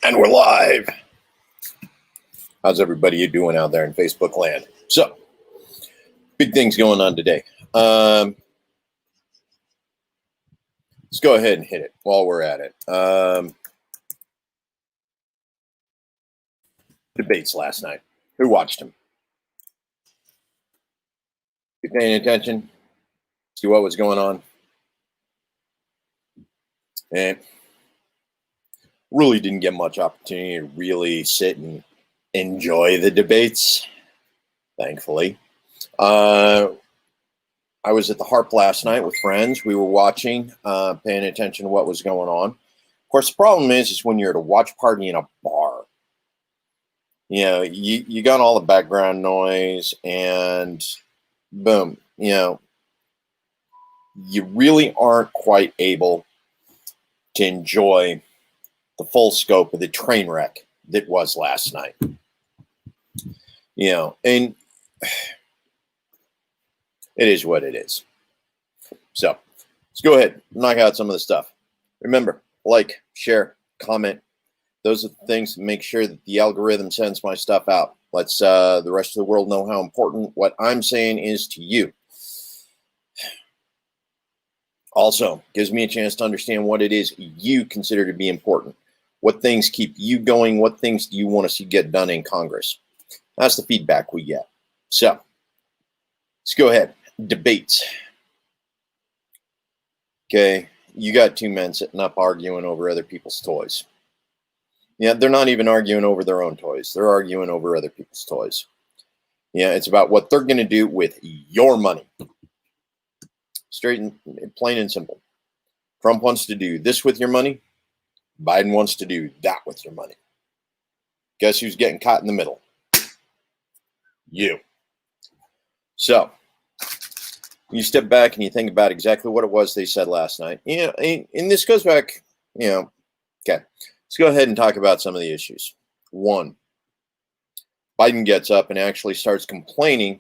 And we're live. How's everybody doing out there in Facebook land? So, big things going on today. Let's go ahead and hit it while we're at it. Debates last night. Who watched them? You paying attention? See what was going on? And really didn't get much opportunity to really sit and enjoy the debates, thankfully. I was at the Harp last night with friends. We were watching, paying attention to what was going on. Of course, the problem is when you're at a watch party in a bar, you got all the background noise and boom, you really aren't quite able to enjoy the full scope of the train wreck that was last night. And it is what it is. So let's go ahead and knock out some of the stuff. Remember, like, share, comment. Those are the things that make sure that the algorithm sends my stuff out. Lets the rest of the world know how important what I'm saying is to you. Also, gives me a chance to understand what it is you consider to be important. What things keep you going? What things do you want to see get done in Congress? That's the feedback we get. So, let's go ahead. Debates. Okay, you got two men sitting up arguing over other people's toys. Yeah, they're not even arguing over their own toys. They're arguing over other people's toys. Yeah, it's about what they're going to do with your money. Straight and plain and simple. Trump wants to do this with your money. Biden wants to do that with your money. Guess who's getting caught in the middle? You. So, you step back and you think about exactly what it was they said last night. And this goes back, okay. Let's go ahead and talk about some of the issues. One, Biden gets up and actually starts complaining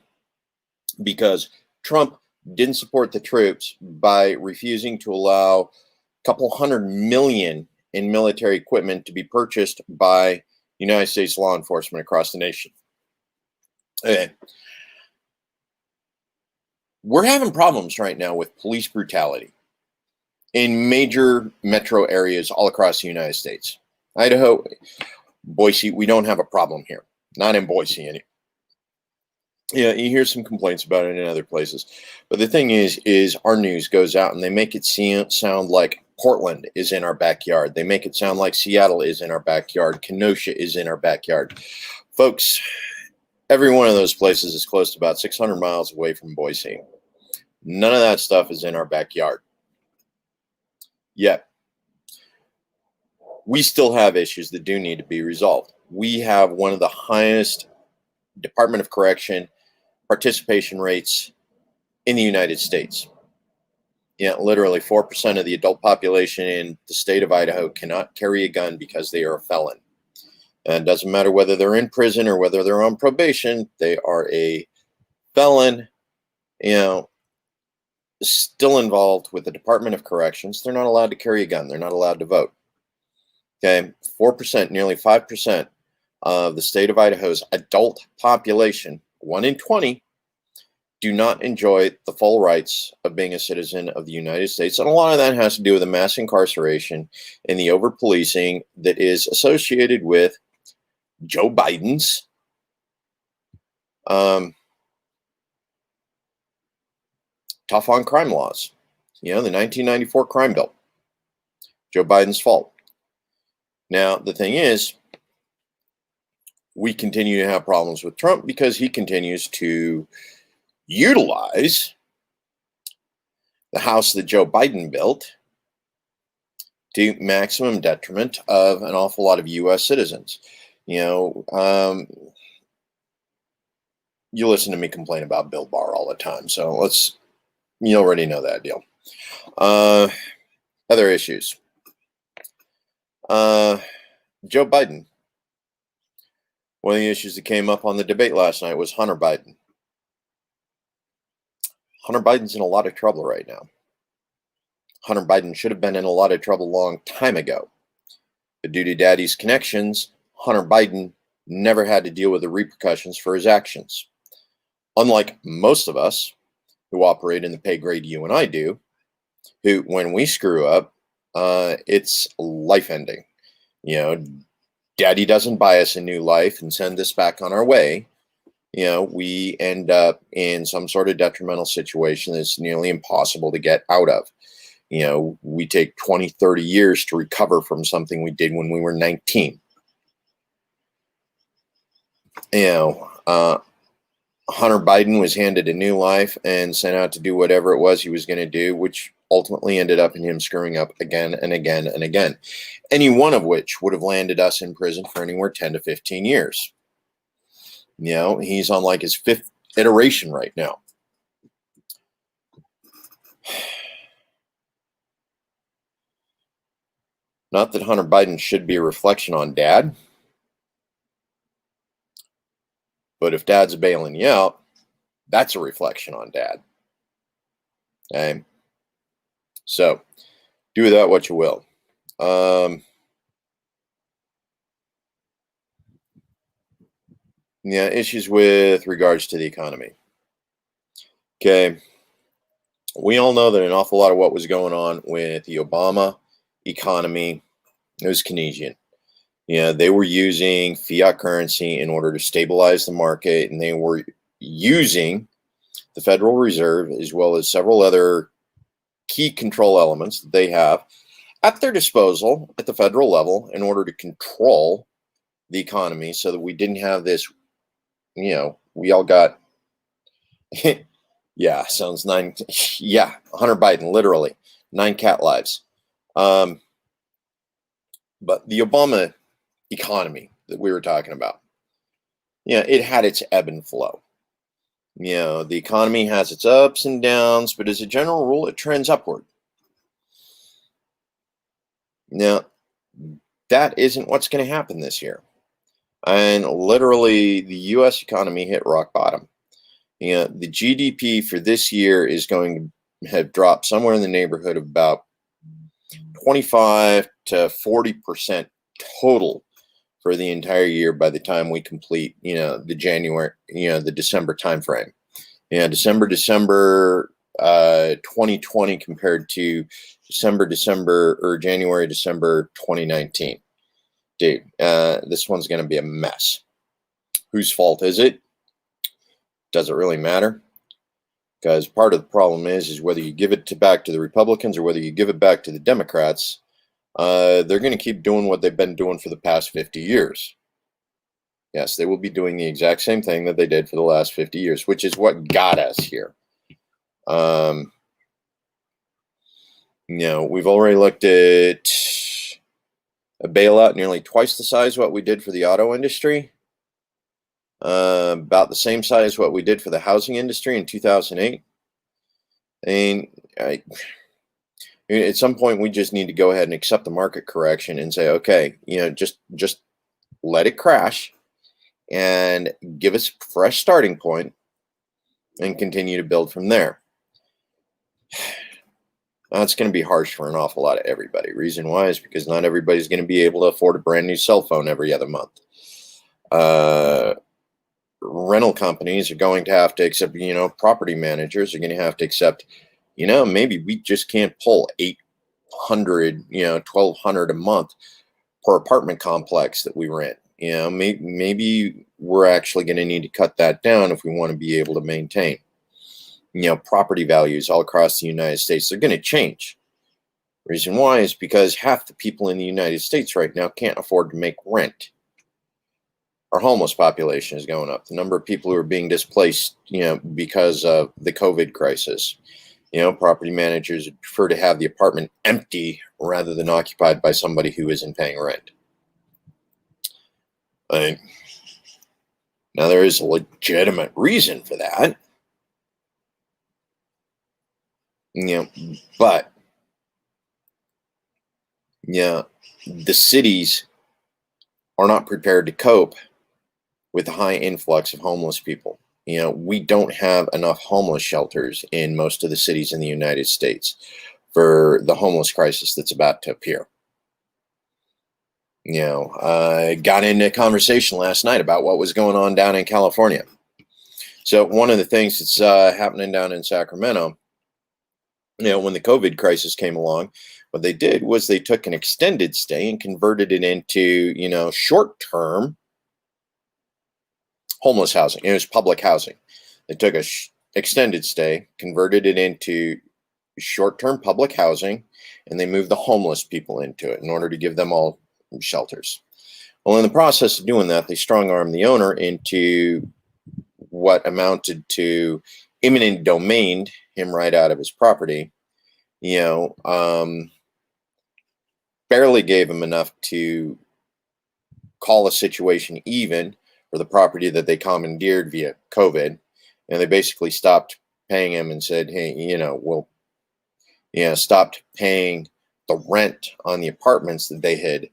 because Trump didn't support the troops by refusing to allow a couple $100 million in military equipment to be purchased by United States law enforcement across the nation. Okay. We're having problems right now with police brutality in major metro areas all across the United States. Idaho, Boise, we don't have a problem here. Not in Boise any. Yeah, you hear some complaints about it in other places. But the thing is our news goes out and they make it sound like Portland is in our backyard. They make it sound like Seattle is in our backyard. Kenosha is in our backyard. Folks, every one of those places is close to about 600 miles away from Boise. None of that stuff is in our backyard. Yet, we still have issues that do need to be resolved. We have one of the highest Department of Correction participation rates in the United States. Yeah, literally 4% of the adult population in the state of Idaho cannot carry a gun because they are a felon. And it doesn't matter whether they're in prison or whether they're on probation, they are a felon, still involved with the Department of Corrections. They're not allowed to carry a gun. They're not allowed to vote. Okay, 4%, nearly 5% of the state of Idaho's adult population, 1 in 20, do not enjoy the full rights of being a citizen of the United States. And a lot of that has to do with the mass incarceration and the over-policing that is associated with Joe Biden's tough on crime laws. The 1994 crime bill. Joe Biden's fault. Now, the thing is, we continue to have problems with Trump because he continues to utilize the house that Joe Biden built to maximum detriment of an awful lot of U.S. citizens. You listen to me complain about Bill Barr all the time, so you already know that deal. Other issues. Joe Biden. One of the issues that came up on the debate last night was Hunter Biden. Hunter Biden's in a lot of trouble right now. Hunter Biden should have been in a lot of trouble a long time ago But due to daddy's connections, Hunter Biden never had to deal with the repercussions for his actions. Unlike most of us who operate in the pay grade you and I do, who, when we screw up, it's life ending. You know, daddy doesn't buy us a new life and send us back on our way. You know, we end up in some sort of detrimental situation that's nearly impossible to get out of. You know, we take 20, 30 years to recover from something we did when we were 19. You know, Hunter Biden was handed a new life and sent out to do whatever it was he was going to do, which ultimately ended up in him screwing up again and again and again. Any one of which would have landed us in prison for anywhere 10 to 15 years. You know, he's on like his 5th iteration right now. Not that Hunter Biden should be a reflection on dad. But if dad's bailing you out, that's a reflection on dad. Okay. So do with that what you will. Yeah, issues with regards to the economy. Okay. We all know that an awful lot of what was going on with the Obama economy, it was Keynesian. You know, they were using fiat currency in order to stabilize the market, and they were using the Federal Reserve as well as several other key control elements that they have at their disposal at the federal level in order to control the economy so that we didn't have this, you know, we all got, yeah, sounds 9, yeah, Hunter Biden, literally, 9 cat lives. But the Obama economy that we were talking about, you know, it had its ebb and flow. You know, the economy has its ups and downs, but as a general rule, it trends upward. Now, that isn't what's going to happen this year. And literally, the U.S. economy hit rock bottom. You know, the GDP for this year is going to have dropped somewhere in the neighborhood of about 25 to 40% total for the entire year by the time we complete, you know, the January, you know, the December timeframe. Yeah, December 2020 compared to December or January, December 2019. Dude, this one's going to be a mess. Whose fault is it? Does it really matter? Because part of the problem is whether you give it back to the Republicans or whether you give it back to the Democrats, they're going to keep doing what they've been doing for the past 50 years. Yes, they will be doing the exact same thing that they did for the last 50 years, which is what got us here. You know, we've already looked at a bailout nearly twice the size of what we did for the auto industry, about the same size what we did for the housing industry in 2008. And at some point, we just need to go ahead and accept the market correction and say, okay, you know, just let it crash and give us a fresh starting point and continue to build from there. It's going to be harsh for an awful lot of everybody. Reason why is because not everybody's going to be able to afford a brand new cell phone every other month. Rental companies are going to have to accept, you know, property managers are going to have to accept, you know, maybe we just can't pull $800, you know, $1,200 a month per apartment complex that we rent. You know, maybe we're actually going to need to cut that down if we want to be able to maintain. You know, property values all across the United States, they're going to change. Reason why is because half the people in the United States right now can't afford to make rent. Our homeless population is going up. The number of people who are being displaced, you know, because of the COVID crisis. You know, property managers would prefer to have the apartment empty rather than occupied by somebody who isn't paying rent. Now, there is a legitimate reason for that. You know, but yeah, the cities are not prepared to cope with the high influx of homeless people. You know, we don't have enough homeless shelters in most of the cities in the United States for the homeless crisis that's about to appear. Got into a conversation last night about what was going on down in California. So one of the things that's happening down in Sacramento, when the COVID crisis came along, what they did was they took an extended stay and converted it into, short-term homeless housing. It was public housing. They took a extended stay, converted it into short-term public housing, and they moved the homeless people into it in order to give them all shelters. Well, in the process of doing that, they strong-armed the owner into what amounted to eminent domain him right out of his property. Barely gave him enough to call a situation even for the property that they commandeered via COVID. And they basically stopped paying him and said, hey, stopped paying the rent on the apartments that they had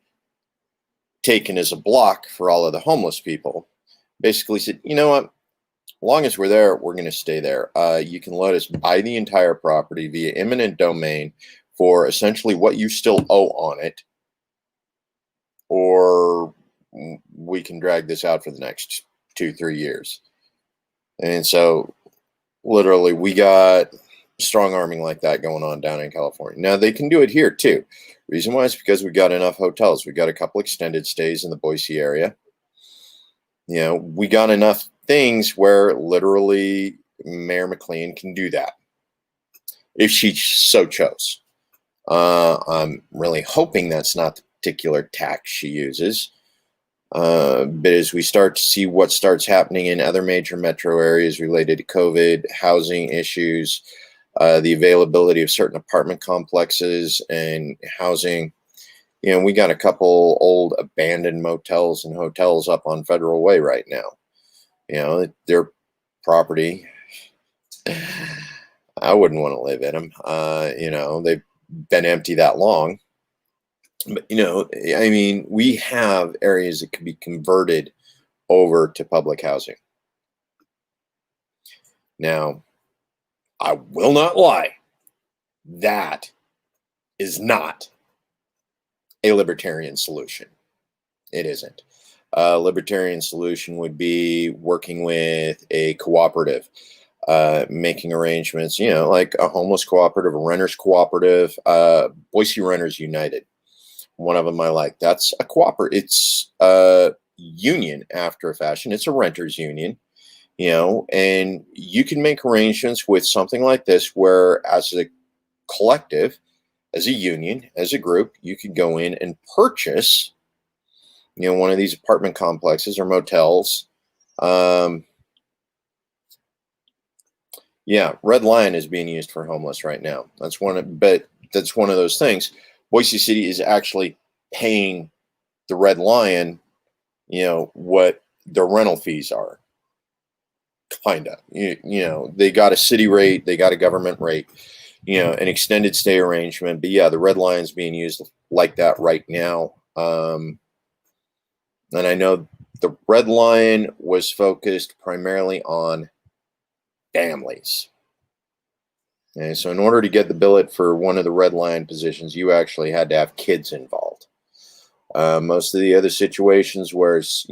taken as a block for all of the homeless people. Basically said, you know what, as long as we're there, we're going to stay there. You can let us buy the entire property via eminent domain for essentially what you still owe on it, or we can drag this out for the next 2-3 years. And so literally we got strong arming like that going on down in California. Now they can do it here too. Reason why is because we got enough hotels. We got a couple extended stays in the Boise area. We got enough things where literally Mayor McLean can do that if she so chose. I'm really hoping that's not the particular tack she uses. But as we start to see what starts happening in other major metro areas related to COVID, housing issues, the availability of certain apartment complexes and housing, we got a couple old abandoned motels and hotels up on Federal Way right now. Their property, I wouldn't want to live in them. They've been empty that long. But, we have areas that can be converted over to public housing. Now, I will not lie. That is not a libertarian solution. It isn't. A libertarian solution would be working with a cooperative, making arrangements, like a homeless cooperative, a renters cooperative, Boise Renters United. One of them I like. That's a cooperative. It's a union after a fashion. It's a renters union, and you can make arrangements with something like this where as a collective, as a union, as a group, you could go in and purchase, one of these apartment complexes or motels. Red Lion is being used for homeless right now. That's one of those things. Boise City is actually paying the Red Lion, what their rental fees are. Kinda. They got a city rate, they got a government rate, an extended stay arrangement. But yeah, the Red Lion's being used like that right now. And I know the Red Lion was focused primarily on families. And so in order to get the billet for one of the Red Lion positions, you actually had to have kids involved. Most of the other situations where it's,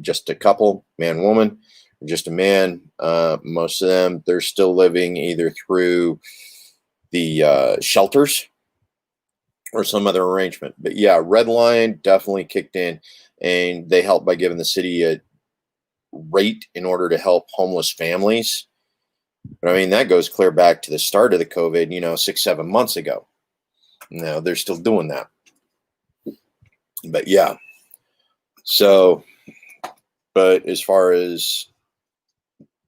just a couple, man, woman, or just a man, most of them, they're still living either through the shelters or some other arrangement. But yeah, Red Lion definitely kicked in, and they helped by giving the city a rate in order to help homeless families. But that goes clear back to the start of the COVID, 6-7 months ago. No, they're still doing that. But yeah. So, but as far as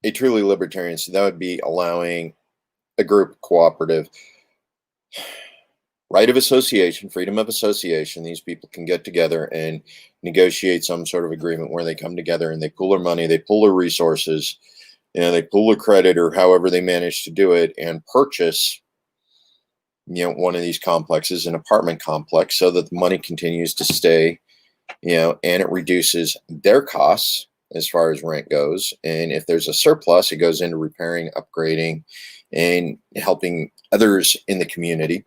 a truly libertarian, so that would be allowing a group cooperative, right of association, freedom of association. These people can get together and negotiate some sort of agreement where they come together and they pool their money, they pool their resources, they pull a credit or however they manage to do it and purchase, one of these complexes, an apartment complex, so that the money continues to stay, and it reduces their costs as far as rent goes. And if there's a surplus, it goes into repairing, upgrading, and helping others in the community.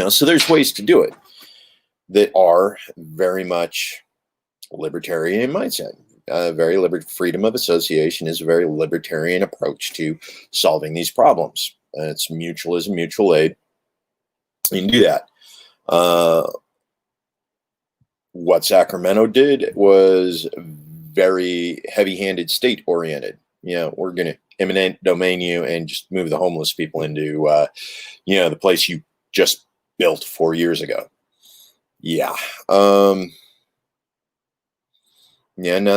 So there's ways to do it. that are very much libertarian mindset. Freedom of association is a very libertarian approach to solving these problems. It's mutualism, mutual aid. You can do that. What Sacramento did was very heavy-handed, state-oriented. We're going to eminent domain you and just move the homeless people into, the place you just built 4 years ago. Yeah. No,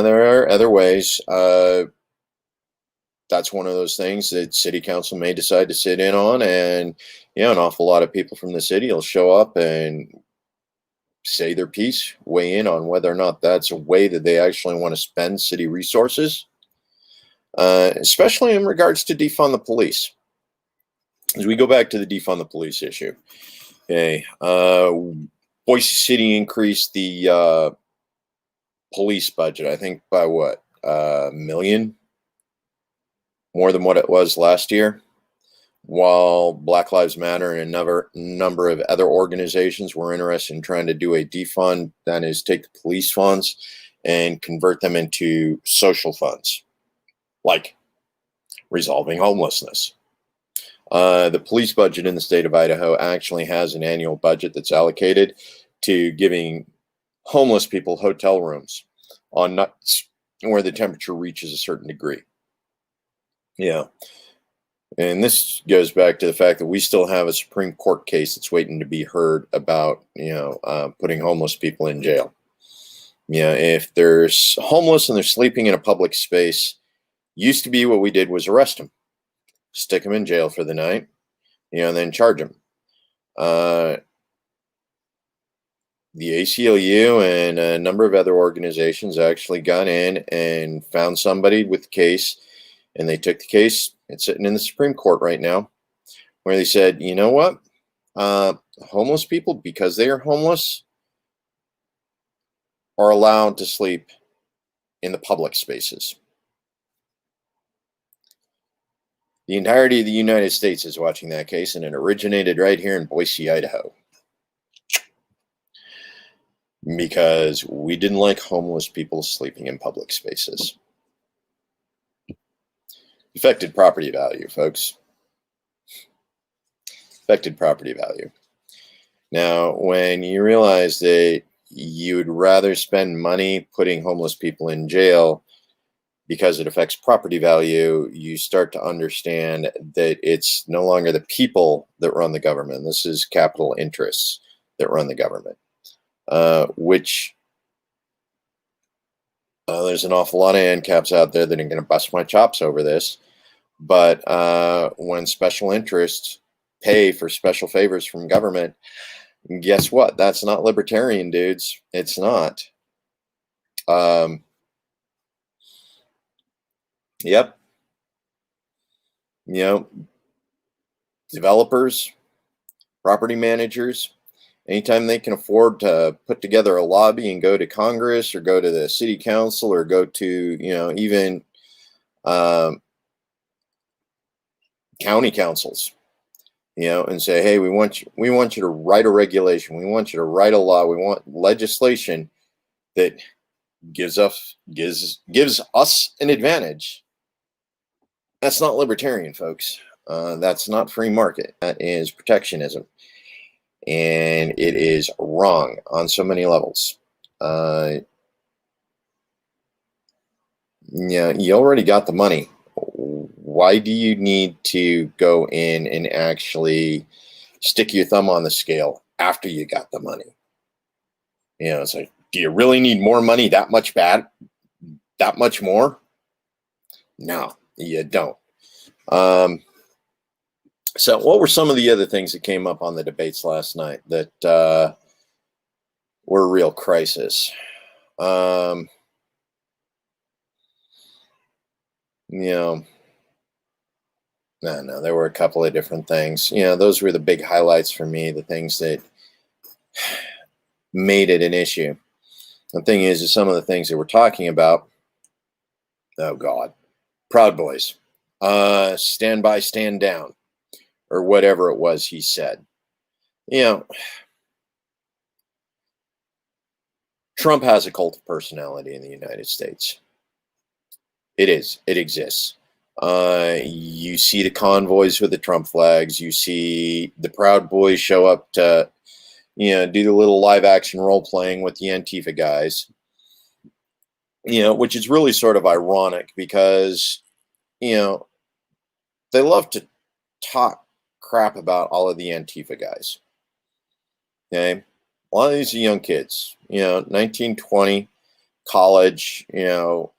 there are other ways. That's one of those things that city council may decide to sit in on, and an awful lot of people from the city will show up and say their piece, weigh in on whether or not that's a way that they actually want to spend city resources, especially in regards to defund the police. As we go back to the defund the police issue, okay, Boise City increased the police budget, I think, by what, $1 million? More than what it was last year, while Black Lives Matter and a number of other organizations were interested in trying to do a defund, that is, take the police funds and convert them into social funds, like resolving homelessness. The police budget in the state of Idaho actually has an annual budget that's allocated to giving homeless people hotel rooms on nights where the temperature reaches a certain degree. Yeah. And this goes back to the fact that we still have a Supreme Court case that's waiting to be heard about, putting homeless people in jail. If they're homeless and they're sleeping in a public space, used to be what we did was arrest them, stick them in jail for the night, and then charge them. The ACLU and a number of other organizations actually got in and found somebody with the case. And they took the case, it's sitting in the Supreme Court right now, where they said, you know what? Homeless people, because they are homeless, are allowed to sleep in the public spaces. The entirety of the United States is watching that case, and it originated right here in Boise, Idaho. Because we didn't like homeless people sleeping in public spaces. Affected property value, folks. Affected property value. Now, when you realize that you'd rather spend money putting homeless people in jail because it affects property value, you start to understand that it's no longer the people that run the government. This is capital interests that run the government, which there's an awful lot of ANCAPs out there that are going to bust my chops over this. But when special interests pay for special favors from government, guess what? That's not libertarian, dudes. It's not. Yep. Developers, property managers, anytime they can afford to put together a lobby and go to Congress or go to the city council or go to, even county councils, and say, hey, we want you to write a regulation. We want you to write a law. We want legislation that gives us an advantage. That's not libertarian, folks. That's not free market. That is protectionism. And it is wrong on so many levels. You already got the money. Why do you need to go in and actually stick your thumb on the scale after you got the money? It's like, do you really need more money that much more? No, you don't. So what were some of the other things that came up on the debates last night that were a real crisis? No, there were a couple of different things. Those were the big highlights for me, the things that made it an issue. The thing is some of the things that we're talking about, oh God, Proud Boys, stand by, stand down, or whatever it was he said. Trump has a cult of personality in the United States. It exists. You see the convoys with the Trump flags. You see the Proud Boys show up to, do the little live action role playing with the Antifa guys. Which is really sort of ironic because, they love to talk crap about all of the Antifa guys. Okay. A lot of these are young kids, 19, 20, college, and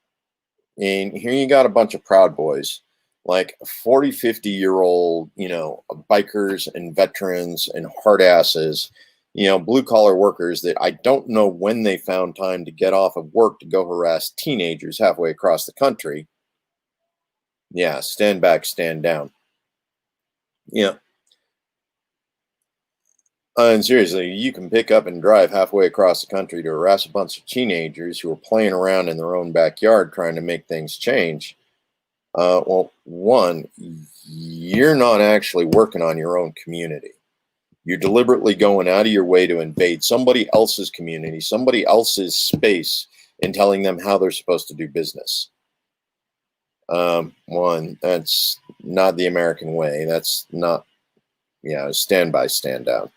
here you got a bunch of Proud Boys, like 40, 50-year-old, bikers and veterans and hard asses, blue collar workers that I don't know when they found time to get off of work to go harass teenagers halfway across the country. Yeah, stand back, stand down. And seriously, you can pick up and drive halfway across the country to harass a bunch of teenagers who are playing around in their own backyard trying to make things change. Well, one, you're not actually working on your own community. You're deliberately going out of your way to invade somebody else's community, somebody else's space, and telling them how they're supposed to do business. One, that's not the American way. That's not, stand by, stand down.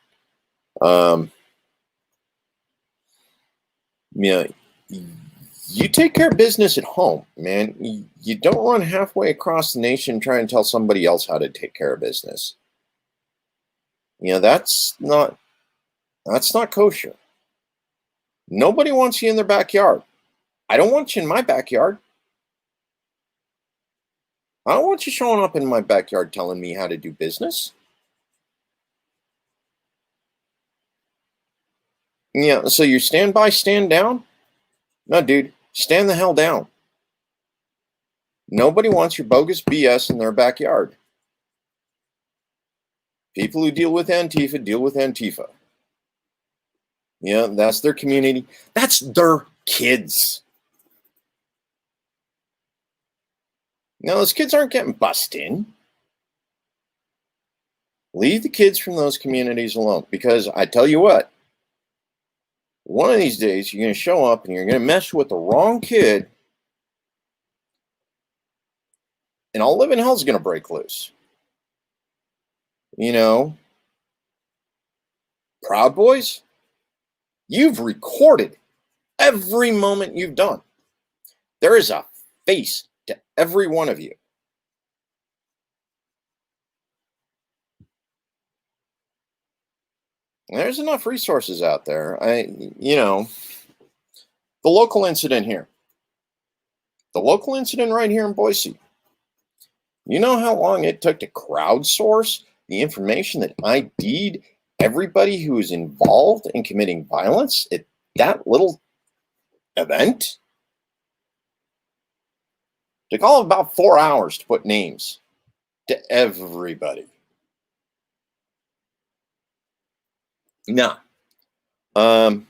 You take care of business at home, man. You don't run halfway across the nation trying to tell somebody else how to take care of business. That's not kosher. Nobody wants you in their backyard. I don't want you in my backyard. I don't want you showing up in my backyard telling me how to do business. So you stand by, stand down? No, dude, stand the hell down. Nobody wants your bogus BS in their backyard. People who deal with Antifa deal with Antifa. That's their community. That's their kids. Now, those kids aren't getting bussed in. Leave the kids from those communities alone, because I tell you what, one of these days you're going to show up and you're going to mess with the wrong kid, and all living hell's going to break loose. Proud Boys, you've recorded every moment you've done. There is a face to every one of you. There's enough resources out there. The local incident here. The local incident right here in Boise. You know how long it took to crowdsource the information that ID'd everybody who was involved in committing violence at that little event? It took all of about 4 hours to put names to everybody. Now, you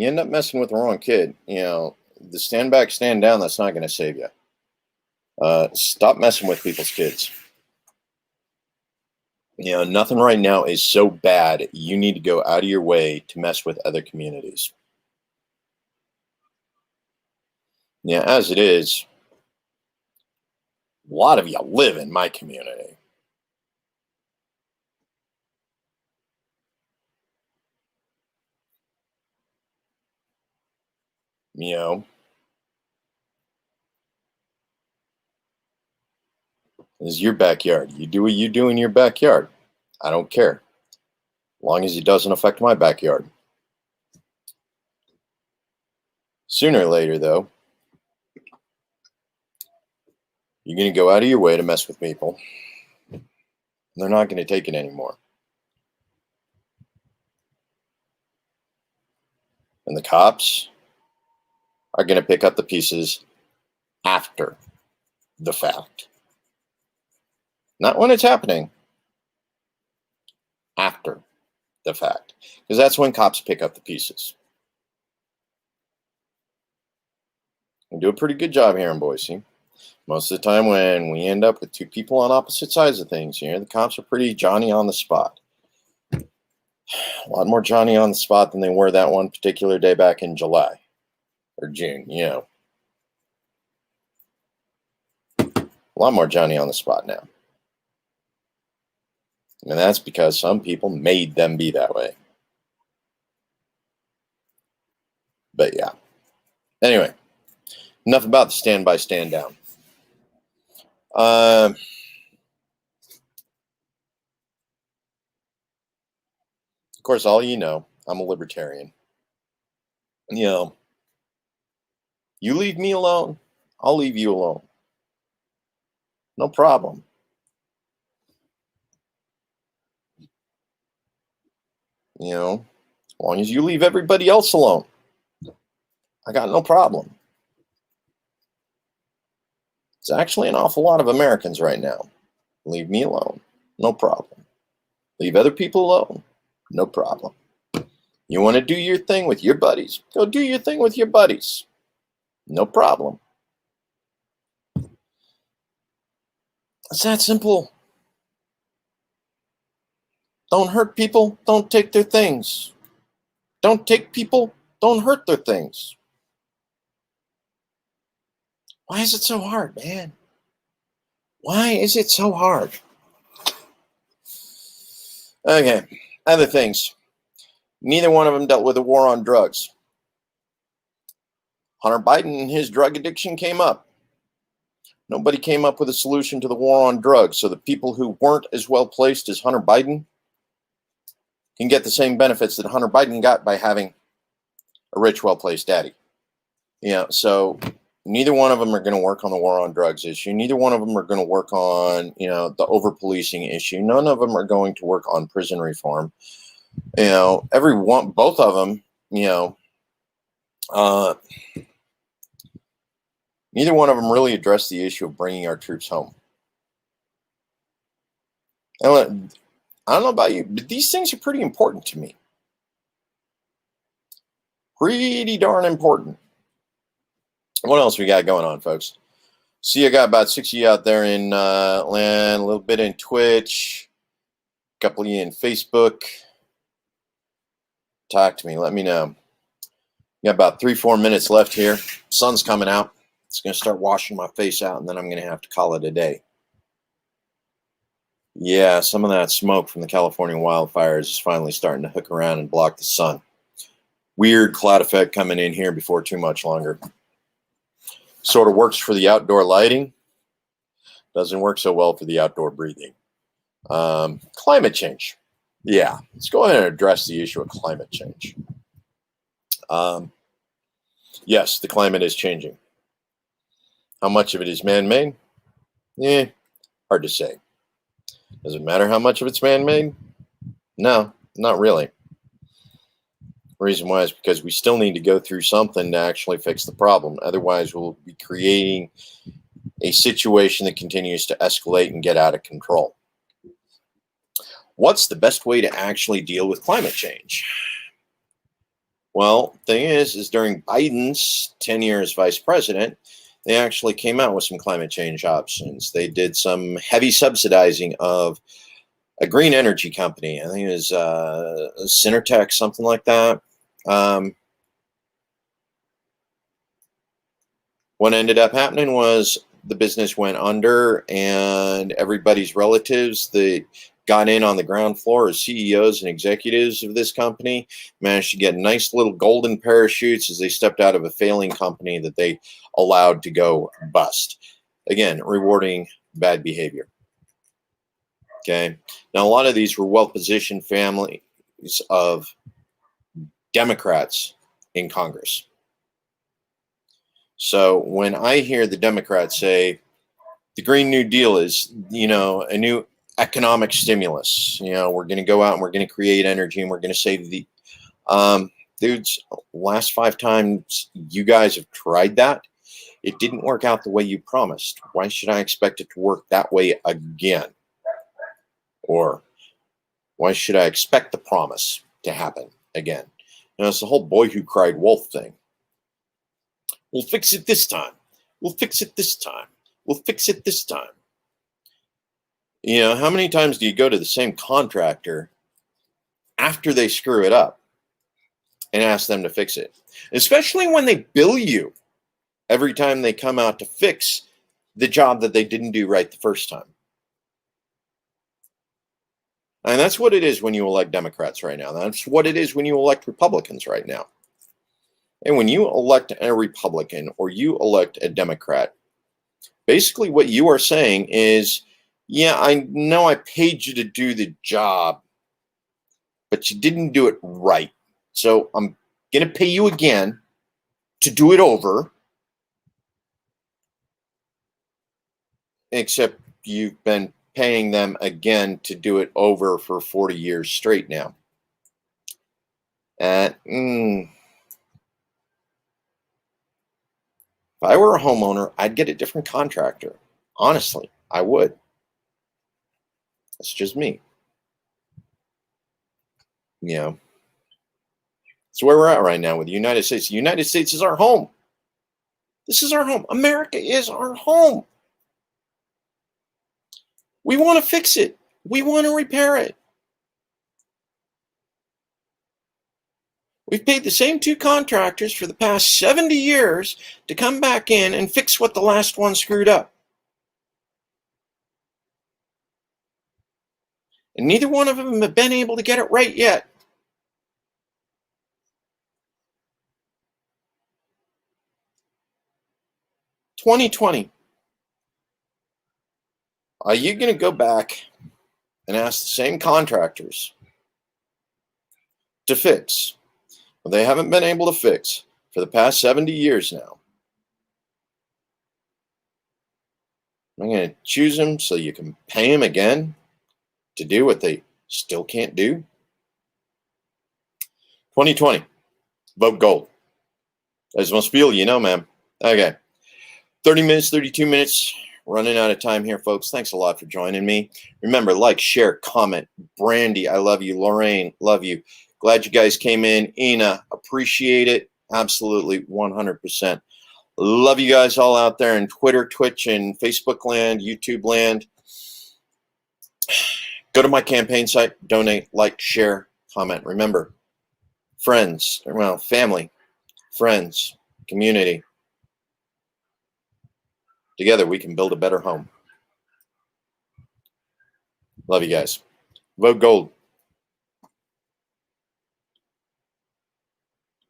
end up messing with the wrong kid. The stand back, stand down, that's not going to save you. Stop messing with people's kids. Nothing right now is so bad you need to go out of your way to mess with other communities. As it is, a lot of you live in my community. This is your backyard. You do what you do in your backyard. I don't care. As long as it doesn't affect my backyard. Sooner or later, though, you're going to go out of your way to mess with people. And they're not going to take it anymore. And the cops are going to pick up the pieces after the fact. Not when it's happening. After the fact. Because that's when cops pick up the pieces. We do a pretty good job here in Boise. Most of the time when we end up with two people on opposite sides of things, the cops are pretty Johnny on the spot. A lot more Johnny on the spot than they were that one particular day back in July or June, A lot more Johnny on the spot now. And that's because some people made them be that way. But yeah. Anyway, enough about the stand by, stand down. Of course, all you know, I'm a libertarian. You leave me alone, I'll leave you alone. No problem. As long as you leave everybody else alone, I got no problem. It's actually an awful lot of Americans right now. Leave me alone, no problem. Leave other people alone, no problem. You want to do your thing with your buddies, go do your thing with your buddies. No problem. It's that simple. Don't hurt people, don't take their things. Don't take people, don't hurt their things. Why is it so hard, man? Why is it so hard? Okay, other things. Neither one of them dealt with a war on drugs. Hunter Biden and his drug addiction came up. Nobody came up with a solution to the war on drugs, so the people who weren't as well placed as Hunter Biden can get the same benefits that Hunter Biden got by having a rich, well-placed daddy. So neither one of them are going to work on the war on drugs issue. Neither one of them are going to work on, the over-policing issue. None of them are going to work on prison reform. Both of them, neither one of them really addressed the issue of bringing our troops home. I don't know about you, but these things are pretty important to me. Pretty darn important. What else we got going on, folks? See, I got about 6 of you out there in land, a little bit in Twitch, a couple of you in Facebook. Talk to me. Let me know. Got about 3-4 minutes left here. Sun's coming out. It's going to start washing my face out, and then I'm going to have to call it a day. Yeah, some of that smoke from the California wildfires is finally starting to hook around and block the sun. Weird cloud effect coming in here before too much longer. Sort of works for the outdoor lighting. Doesn't work so well for the outdoor breathing. Climate change. Yeah, let's go ahead and address the issue of climate change. Yes, the climate is changing. How much of it is man-made? Hard to say. Does it matter how much of it's man-made? No, not really. The reason why is because we still need to go through something to actually fix the problem. Otherwise, we'll be creating a situation that continues to escalate and get out of control. What's the best way to actually deal with climate change? Well, thing is during Biden's tenure as vice president, they actually came out with some climate change options. They did some heavy subsidizing of a green energy company. I think it was Synertech, something like that. What ended up happening was the business went under, and everybody's relatives that got in on the ground floor as CEOs and executives of this company managed to get nice little golden parachutes as they stepped out of a failing company that they allowed to go bust. Again, rewarding bad behavior. Okay. Now, a lot of these were well-positioned families of Democrats in Congress. So when I hear the Democrats say the Green New Deal is, a new economic stimulus, we're going to go out and we're going to create energy and we're going to save the dudes, last 5 times you guys have tried that, it didn't work out the way you promised. Why should I expect it to work that way again? Or why should I expect the promise to happen again? It's the whole boy who cried wolf thing. We'll fix it this time. We'll fix it this time. We'll fix it this time. How many times do you go to the same contractor after they screw it up and ask them to fix it, especially when they bill you every time they come out to fix the job that they didn't do right the first time. And that's what it is when you elect Democrats right now. That's what it is when you elect Republicans right now. And when you elect a Republican or you elect a Democrat, basically what you are saying is, yeah, I know I paid you to do the job, but you didn't do it right. So I'm going to pay you again to do it over. Except you've been paying them again to do it over for 40 years straight now. If I were a homeowner, I'd get a different contractor. Honestly, I would. That's just me. You know, it's where we're at right now with the United States. The United States is our home. This is our home. America is our home. We want to fix it. We want to repair it. We've paid the same two contractors for the past 70 years to come back in and fix what the last one screwed up. And neither one of them have been able to get it right yet. "2020, are you going to go back and ask the same contractors to fix what they haven't been able to fix for the past 70 years now? I'm going to choose them so you can pay them again to do what they still can't do." 2020, vote gold. As must feel, you know, man. Okay. 30 minutes, 32 minutes. Running out of time here, folks. Thanks a lot for joining me. Remember, like, share, comment. Brandy, I love you. Lorraine, love you. Glad you guys came in. Ina, appreciate it. Absolutely, 100%. Love you guys all out there in Twitter, Twitch, and Facebook land, YouTube land. Go to my campaign site, donate, like, share, comment. Remember, friends, well, family, friends, community. Together, we can build a better home. Love you guys. Vote gold.